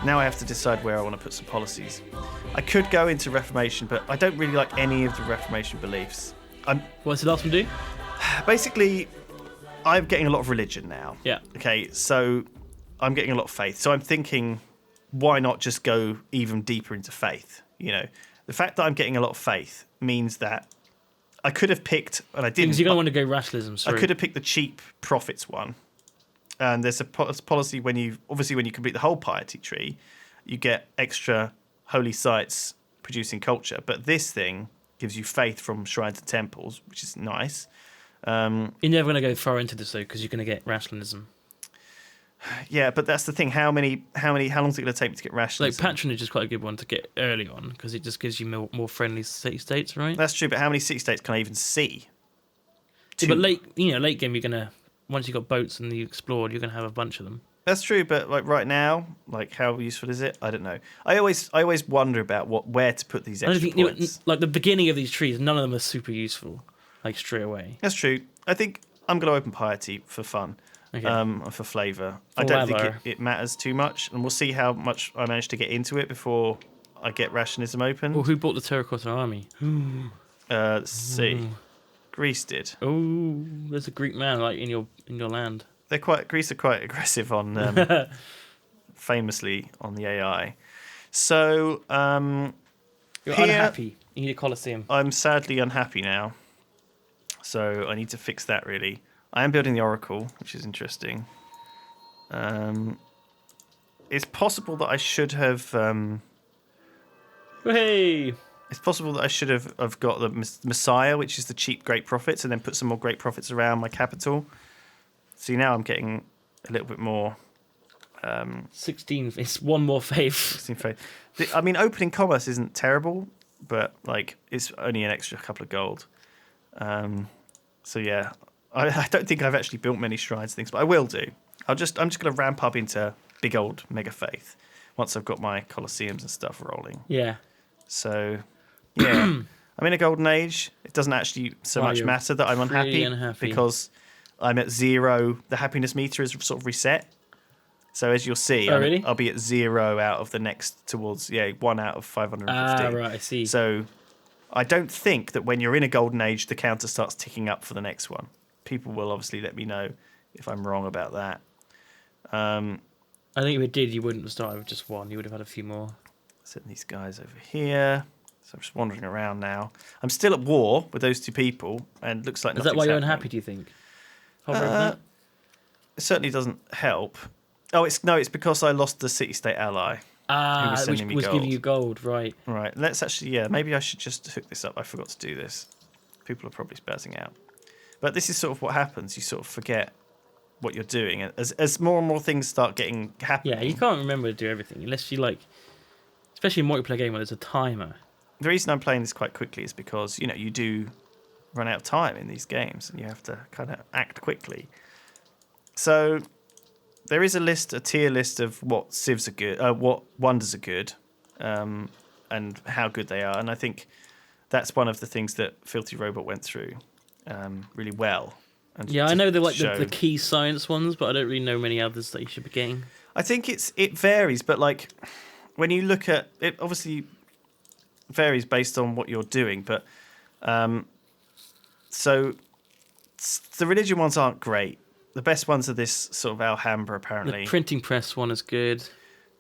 Now I have to decide where I want to put some policies. I could go into Reformation, but I don't really like any of the Reformation beliefs. What's the last one do? Basically, I'm getting a lot of religion now. Yeah. Okay, so I'm getting a lot of faith. So I'm thinking, why not just go even deeper into faith? You know, the fact that I'm getting a lot of faith means that I could have picked, and I didn't. Because you're going to want to go rationalism. I could have picked the cheap profits one. And there's a policy when you complete the whole piety tree, you get extra holy sites producing culture. But this thing gives you faith from shrines and temples, which is nice. You're never going to go far into this though, because you're going to get rationalism. Yeah, but that's the thing. How long is it going to take me to get rationalism? Like patronage is quite a good one to get early on because it just gives you more friendly city-states, right? That's true, but how many city-states can I even see? Yeah, but late game, you're gonna once you've got boats and you explored, you're gonna have a bunch of them. That's true, but like right now, like how useful is it? I don't know. I always wonder about where to put these extra points. Like the beginning of these trees, none of them are super useful, like straight away. That's true. I think I'm going to open piety for fun, for flavour. I don't think it matters too much, and we'll see how much I manage to get into it before I get rationalism open. Well, who bought the terracotta army? Let's see. Greece did. Oh, there's a Greek man like in your land. Greece are quite aggressive on, famously on the AI. So you're unhappy. You need a Colosseum. I'm sadly unhappy now. So I need to fix that. Really, I am building the Oracle, which is interesting. It's possible that I should have. Hey. It's possible that I should have got the Messiah, which is the cheap great profits, and then put some more great profits around my capital. See, now I'm getting a little bit more. 16. It's one more faith. 16 faith. I mean, opening commerce isn't terrible, but like it's only an extra couple of gold. So yeah, I don't think I've actually built many shrines things, but I will do. I'm just going to ramp up into big old mega faith once I've got my Colosseums and stuff rolling. Yeah. So. Yeah, I'm in a golden age. It doesn't actually so much matter that I'm unhappy because I'm at 0. The happiness meter is sort of reset. So as you'll see, really? I'll be at 0 out of the next towards 1 out of 550. Ah, right, I see. So I don't think that when you're in a golden age, the counter starts ticking up for the next one. People will obviously let me know if I'm wrong about that. I think if it did, you wouldn't have started with just 1. You would have had a few more. Setting these guys over here. So I'm just wandering around now. I'm still at war with those 2 people, and it looks like Is that why you're unhappy, do you think? It certainly doesn't help. Oh, it's because I lost the city-state ally. Which was giving you gold, right. Right, let's actually, maybe I should just hook this up. I forgot to do this. People are probably spazzing out. But this is sort of what happens. You sort of forget what you're doing. As more and more things start getting happening. Yeah, you can't remember to do everything, unless you especially in a multiplayer game where there's a timer. The reason I'm playing this quite quickly is because, you do run out of time in these games and you have to kind of act quickly. So there is a tier list of what civs are good, what wonders are good, and how good they are. And I think that's one of the things that Filthy Robot went through really well. And I know they're the key science ones, but I don't really know many others that you should be getting. I think it varies, but when you look at it, obviously varies based on what you're doing, but so the religion ones aren't great. The best ones are this sort of Alhambra, apparently. The printing press one is good.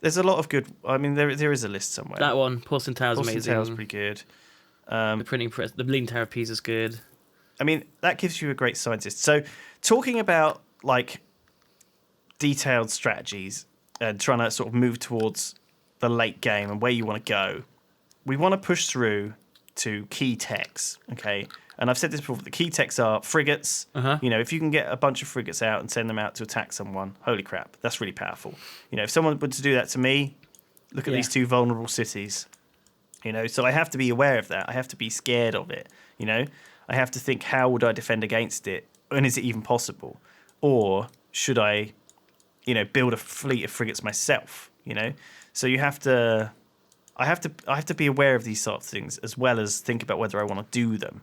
There's a lot of good. I mean, there is a list somewhere. That one, Porcelain Tower's amazing. Porcelain Tower's pretty good. The printing press, the Leaning Tower of Pisa's good. I mean, that gives you a great scientist. So, talking about detailed strategies and trying to sort of move towards the late game and where you want to go. We want to push through to key techs, okay? And I've said this before, the key techs are frigates. If you can get a bunch of frigates out and send them out to attack someone, holy crap, that's really powerful. If someone were to do that to me, look at these 2 vulnerable cities. So I have to be aware of that. I have to be scared of it, I have to think, how would I defend against it? And is it even possible? Or should I, build a fleet of frigates myself, So you have to... I have to be aware of these sort of things as well as think about whether I want to do them.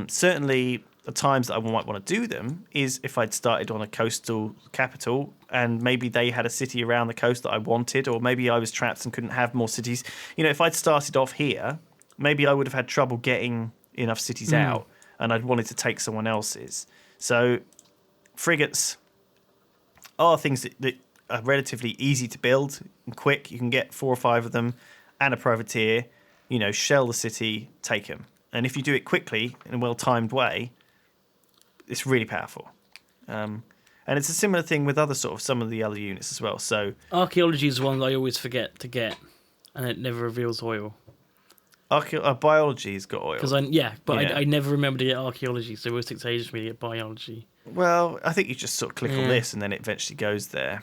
Certainly, the times that I might want to do them is if I'd started on a coastal capital and maybe they had a city around the coast that I wanted, or maybe I was trapped and couldn't have more cities. If I'd started off here, maybe I would have had trouble getting enough cities out, and I'd wanted to take someone else's. So frigates are things that are relatively easy to build and quick. You can get 4 or 5 of them and a privateer, shell the city, take them. And if you do it quickly in a well-timed way, it's really powerful. And it's a similar thing with some of the other units as well. So Archaeology is one that I always forget to get, and it never reveals oil. Biology's got oil. I never remember to get archaeology, so it always takes ages for me to get biology. Well, I think you just sort of click on this and then it eventually goes there.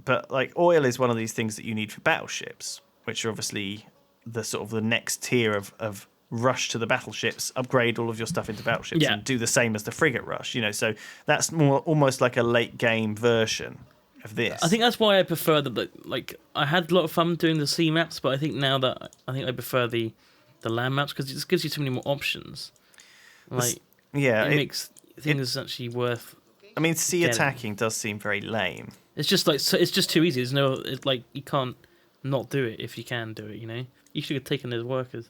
But like oil is one of these things that you need for battleships, which are obviously the next tier of rush to the battleships, upgrade all of your stuff into battleships and do the same as the frigate rush. So that's more almost like a late game version of this. I think that's why I prefer I had a lot of fun doing the sea maps, but I think now that I prefer the land maps because it just gives you so many more options. It makes things actually worth. I mean, sea attacking does seem very lame. It's just it's just too easy. You can't not do it if you can do it. You should have taken those workers.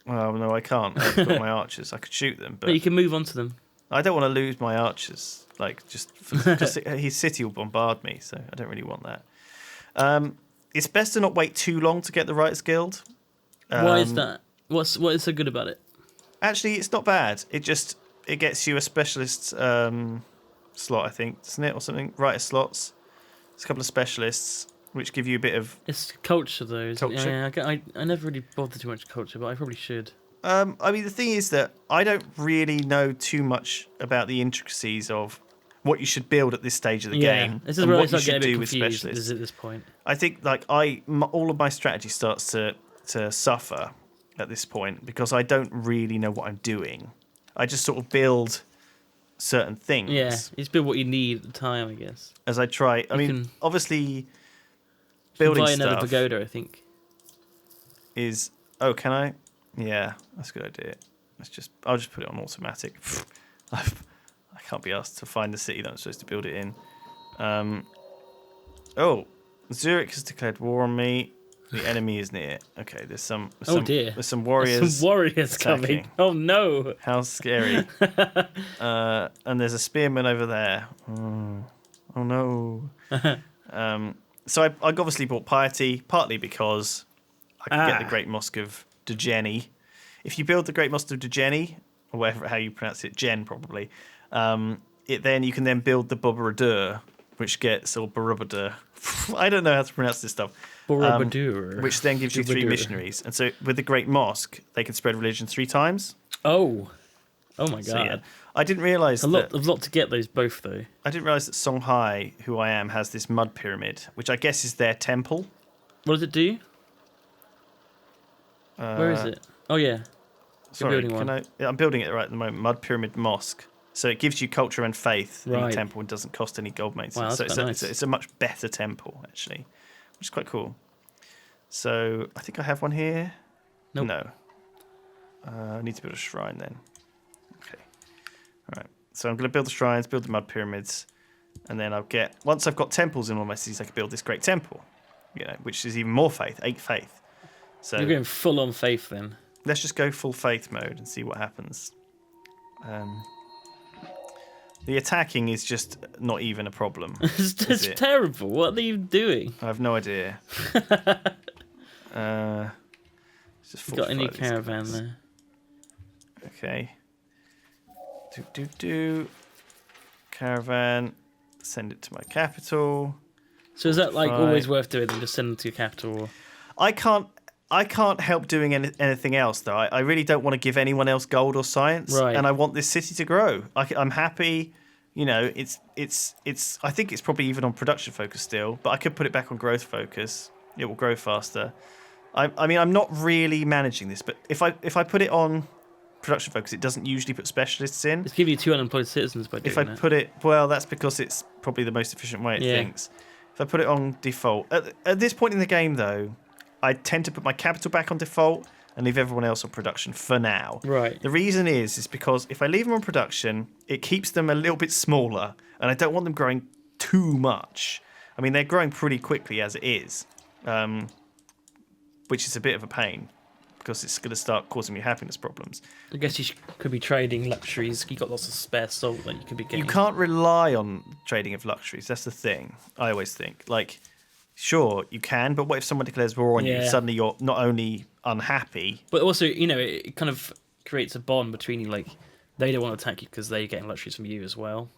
Well, no, I can't. I've got my archers. I could shoot them, but you can move on to them. I don't want to lose my archers. Because his city will bombard me, so I don't really want that. It's best to not wait too long to get the Writers Guild. Why is that? What is so good about it? Actually, it's not bad. It gets you a specialist slot, I think, doesn't it, or something? Writer slots. There's a couple of specialists which give you a bit of. It's culture, though. Culture. Yeah, I never really bothered too much culture, but I probably should. I mean, the thing is that I don't really know too much about the intricacies of what you should build at this stage of the game. This is where I what you start should getting do a with bit confused specialists. at this point. I think all of my strategy starts to suffer at this point because I don't really know what I'm doing. I just sort of build certain things. Yeah, you just build what you need at the time, I guess. As I try. Obviously, building buy stuff. Another pagoda, I think. Is can I? Yeah, that's a good idea. I'll just put it on automatic. I can't be asked to find the city that I'm supposed to build it in. Zurich has declared war on me. The enemy is near. Okay, there's some warriors. There's some warriors coming. Oh no! How scary! And there's a spearman over there. Oh no! So I obviously bought piety, partly because I could get the Great Mosque of Degeni. If you build the Great Mosque of Degeni, or how you pronounce it, Gen probably, then you can then build the Bobaradur, which gets or Borobudur. I don't know how to pronounce this stuff. Borobudur. Which then gives you 3 missionaries. And so with the Great Mosque, they can spread religion 3 times. Oh my god! So, yeah. I didn't realise a lot to get those both though. I didn't realise that Songhai, who I am, has this mud pyramid, which I guess is their temple. What does it do? Where is it? Oh yeah. Sorry, I'm building it right at the moment. Mud Pyramid Mosque. So it gives you culture and faith in the temple and doesn't cost any gold maintenance. Wow, so it's a much better temple, actually, which is quite cool. So I think I have one here. Nope. No. I need to build a shrine then. Okay. All right. So I'm going to build the shrines, build the mud pyramids, and then once I've got temples in all my cities, I can build this great temple, which is even more faith, 8 faith. So you're going full on faith then. Let's just go full faith mode and see what happens. The attacking is just not even a problem. It's terrible. What are you doing? I have no idea. Just got a new caravan there. Okay. Caravan. Send it to my capital. So is that always worth doing? Then just send them to your capital? Or? I can't help doing anything else though. I really don't want to give anyone else gold or science, and I want this city to grow. I'm happy. It's. I think it's probably even on production focus still, but I could put it back on growth focus. It will grow faster. I mean, I'm not really managing this, but if I put it on production focus, it doesn't usually put specialists in. It's giving you 2 unemployed citizens by doing If I put it, that's because it's probably the most efficient way it thinks. If I put it on default, at this point in the game though, I tend to put my capital back on default and leave everyone else on production for now. Right. The reason is because if I leave them on production, it keeps them a little bit smaller, and I don't want them growing too much. I mean, they're growing pretty quickly as it is, which is a bit of a pain because it's going to start causing me happiness problems. I guess you could be trading luxuries. You got lots of spare salt that you could be getting. You can't rely on trading of luxuries. That's the thing. I always think. Like, sure, you can, but what if someone declares war on you? Suddenly you're not only unhappy, but also, it kind of creates a bond between you. Like, they don't want to attack you because they're getting luxuries from you as well.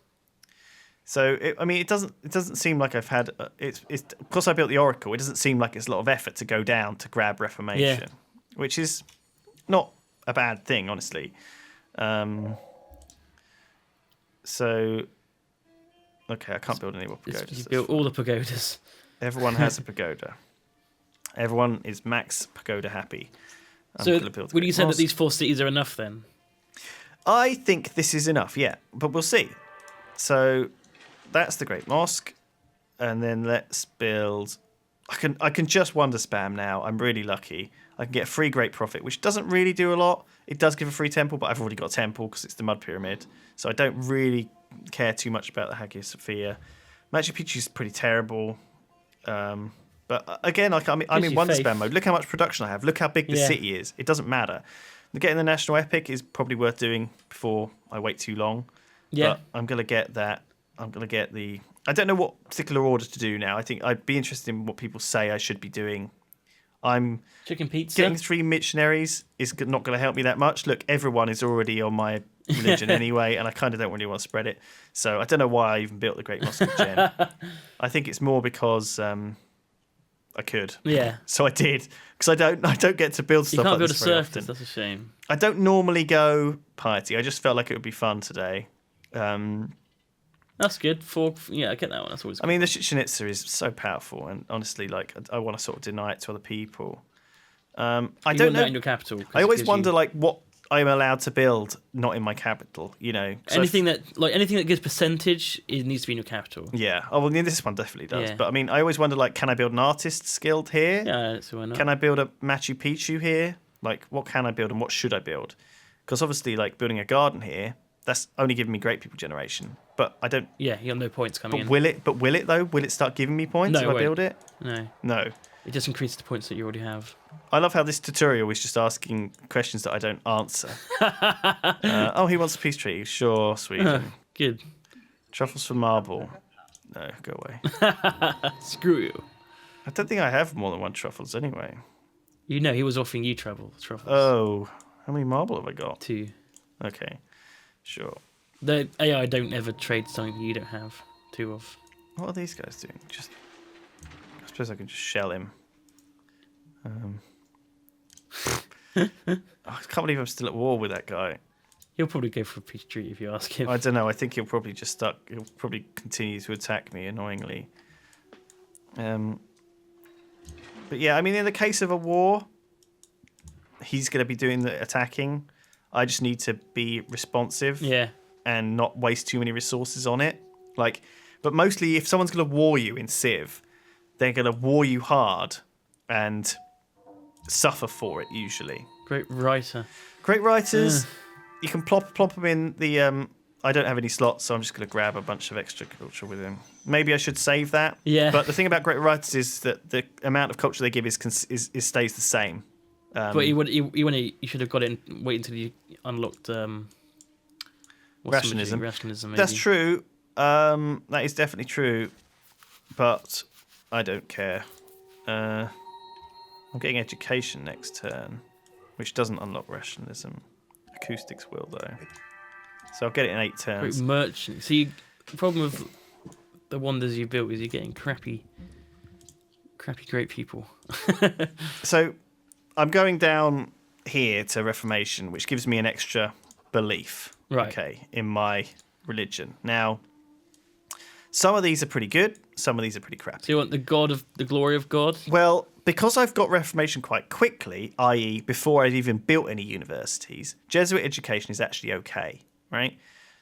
So it doesn't seem like I've had. It's because I built the Oracle. It doesn't seem like it's a lot of effort to go down to grab Reformation, which is not a bad thing, honestly. So, okay, I can't build any more pagodas. You built all the pagodas. Everyone has a pagoda. Everyone is max pagoda happy. So, would you say that these 4 cities are enough then? I think this is enough, yeah, but we'll see. So, that's the Great Mosque, and then let's build. I can just wonder spam now. I'm really lucky. I can get a free Great Prophet, which doesn't really do a lot. It does give a free temple, but I've already got a temple because it's the Mud Pyramid, so I don't really care too much about the Hagia Sophia. Machu Picchu is pretty terrible. But again, I'm in wonder spam mode. Look how much production I have. Look how big the city is. It doesn't matter. Getting the National Epic is probably worth doing before I wait too long. Yeah. But I'm going to get that. I'm going to get the... I don't know what particular order to do now. I think I'd be interested in what people say I should be doing. I'm... Chicken pizza? Getting 3 missionaries is not going to help me that much. Look, everyone is already on my religion anyway, and I kind of don't really want to spread it. So I don't know why I even built the Great Mosque of Jen. I think it's more because... I could. Yeah. So I did. Because I don't get to build stuff like this very often. You can't build a surface, that's a shame. I don't normally go piety. I just felt like it would be fun today. That's good. I get that one. That's always good. I mean, the Chichen Itza is so powerful, and honestly, like, I want to sort of deny it to other people. I don't know. That in your capital. I always wonder, like, what I'm allowed to build not in my capital, Anything that gives percentage, it needs to be in your capital. Yeah. Oh, well, this one definitely does. Yeah. But I mean, I always wonder, like, can I build an artist's guild here? Yeah, so why not? Can I build a Machu Picchu here? Like, what can I build and what should I build? Because obviously, like, building a garden here, that's only giving me great people generation. But I don't... Yeah, you got no points coming in. Will it, though? Will it start giving me points if I build it? No. It just increases the points that you already have. I love how this tutorial is just asking questions that I don't answer. He wants a peace treaty. Sure, Sweden. Good. Truffles for marble. No, go away. Screw you. I don't think I have more than 1 truffles anyway. He was offering you truffles. Oh, how many marble have I got? 2. Okay, sure. The AI don't ever trade something you don't have 2 of. What are these guys doing? I suppose I can just shell him. I can't believe I'm still at war with that guy. He'll probably go for a peace treaty if you ask him. I don't know. I think he'll probably he'll probably continue to attack me annoyingly. But yeah, I mean, in the case of a war, he's going to be doing the attacking. I just need to be responsive. Yeah. And not waste too many resources on it. But mostly, if someone's going to war you in Civ, they're going to war you hard and suffer for it, usually. Great writers. You can plop them in the... I don't have any slots, so I'm just going to grab a bunch of extra culture with him. Maybe I should save that. Yeah. But the thing about great writers is that the amount of culture they give stays the same. But you should have got it and wait until you unlocked... Rationalism. Rationalism, maybe. That's true. That is definitely true. But I don't care. I'm getting education next turn, which doesn't unlock rationalism. Acoustics will, though. So I'll get it in 8 turns. Great merchant. See, the problem with the wonders you built is you're getting crappy great people. So I'm going down here to Reformation, which gives me an extra belief. Right. Okay, in my religion. Now, some of these are pretty good, some of these are pretty crap. So you want the glory of God? Well, because I've got Reformation quite quickly, i.e. before I'd even built any universities, Jesuit education is actually okay, right?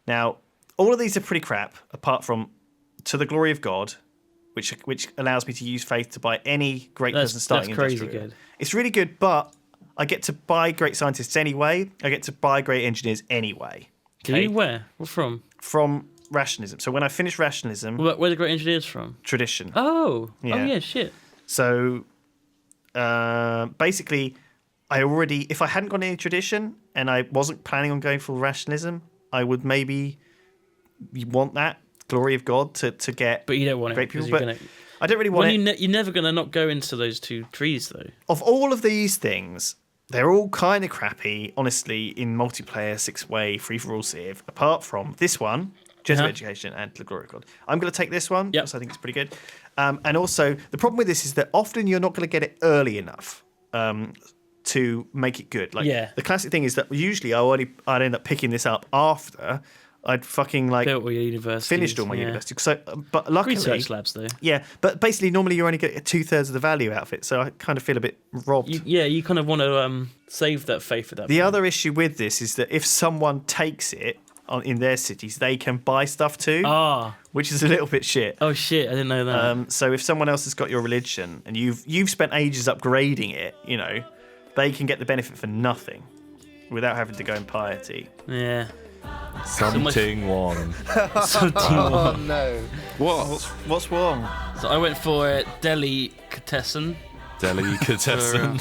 Now, all of these are pretty crap, apart from To the Glory of God, which allows me to use faith to buy any great person starting in That's crazy industrial. good. It's really good, but I get to buy great scientists anyway. I get to buy great engineers anyway. Do you? Where? What from? From rationalism. So when I finish rationalism... Where are the great engineers from? Tradition. Oh. Yeah. Oh, yeah, shit. So basically, if I hadn't gone any tradition and I wasn't planning on going full rationalism, I would maybe want that glory of God to get but you don't want great it, people. But I don't really want it. You're never going to not go into those two trees, though. Of all of these things, they're all kind of crappy, honestly, in multiplayer, 6-way, free-for-all Civ, apart from this one, Jesuit Education and the glory of God. I'm going to take this one because I think it's pretty good. And also, the problem with this is that often you're not going to get it early enough to make it good. Like the classic thing is that usually I'd end up picking this up after I'd fucking built all your universities, finished all my university. So, but luckily, research labs though. Yeah, but basically, normally you only get 2/3 of the value out of it. So I kind of feel a bit robbed. You kind of want to save that faith for that. The other issue with this is that if someone takes it in their cities, they can buy stuff too. Which is a little bit shit. Oh shit! I didn't know that. So if someone else has got your religion and you've spent ages upgrading it, they can get the benefit for nothing without having to go in piety. Yeah. Something wrong. Something wrong. Oh no. What's wrong? So I went for Delicatessen. Delicatessen.